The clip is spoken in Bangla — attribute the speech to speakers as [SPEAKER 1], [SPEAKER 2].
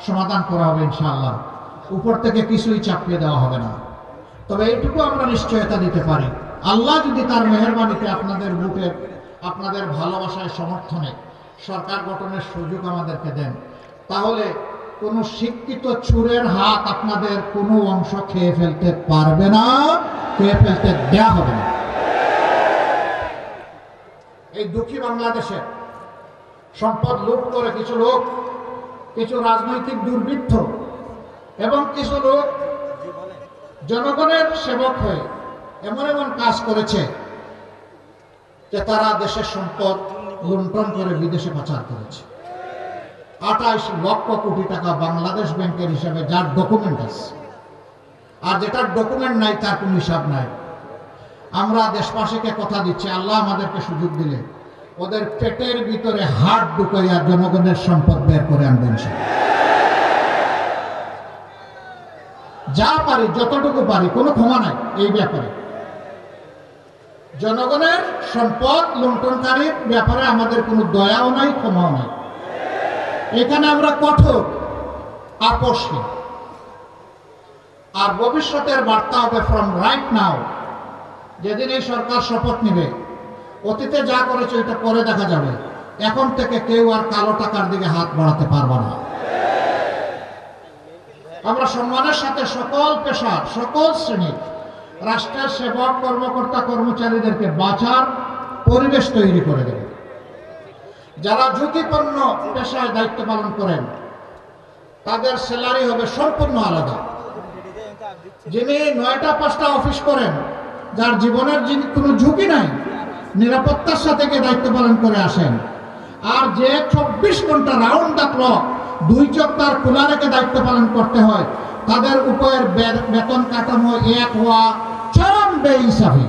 [SPEAKER 1] সমাধান করা হবে ইনশাআল্লাহ। উপর থেকে কিছুই চাপিয়ে দেওয়া হবে না। তবে এইটুকু আমরা নিশ্চয়তা দিতে পারি, আল্লাহ যদি তার মেহেরবানিতে আপনাদের বুকে, আপনাদের ভালোবাসায় সমর্থনে সরকার গঠনের সুযোগ আমাদেরকে দেন, তাহলে কোনো শিক্ষিত চোরের হাত আপনাদের কোনো অংশ খেয়ে ফেলতে পারবে না, খেয়ে ফেলতে দেয়া হবে না। এই দুঃখী বাংলাদেশে সম্পদ লুট করে কিছু লোক, কিছু রাজনৈতিক দুর্বৃত্ত এবং কিছু লোক জনগণের সেবক হয়ে এমন এমন কাজ করেছে যে তারা দেশের সম্পদ লুণ্ঠন করে বিদেশে পাচার করেছে। 28 লক্ষ কোটি টাকা বাংলাদেশ ব্যাংকের হিসাবে, যার ডকুমেন্ট আছে, আর যেটার ডকুমেন্ট নাই তার কোনো হিসাব নাই। আমরা দেশবাসীকে কথা দিচ্ছি, আল্লাহ আমাদেরকে সুযোগ দিলে ওদের পেটের ভিতরে হাত ঢুকাইয়া জনগণের সম্পদ বের করে আনবেন। যা পারি, যতটুকু পারি, কোনো ক্ষমা নাই এই ব্যাপারে। জনগণের সম্পদ লুণ্ঠনকারীর ব্যাপারে আমাদের কোনো দয়াও নাই, ক্ষমাও নাই। এখানে আমরা কঠোর, আপোষহীন। আর ভবিষ্যতের বার্তা হবে ফ্রম রাইট নাও, যেদিন এই সরকার শপথ নেবে, অতীতে যা করেছে এটা পরে দেখা যাবে, এখন থেকে কেউ আর কালো টাকার দিকে হাত বাড়াতে পারবে না। আমরা সম্মানের সাথে সকল পেশার, সকল শ্রেণীর রাষ্ট্রের সেবক, কর্মকর্তা, কর্মচারীদেরকে বাঁচার পরিবেশ তৈরি করে দেব। যারা ঝুঁকিপূর্ণ পেশায় দায়িত্ব পালন করেন তাদের স্যালারি হবে সম্পূর্ণ আলাদা। যিনি 9টা 5টা অফিস করেন, যার জীবনের কোনো ঝুঁকি নাই, নিরাপত্তার সাথে দায়িত্ব পালন করে আসেন, আর যে 24 ঘন্টা রাউন্ড দা ক্লক 2 চোখ তার খোলা রেখে দায়িত্ব পালন করতে হয়, তাদের উপরের বেতন কাঠামো এক হওয়া চরম বেহিসাবি।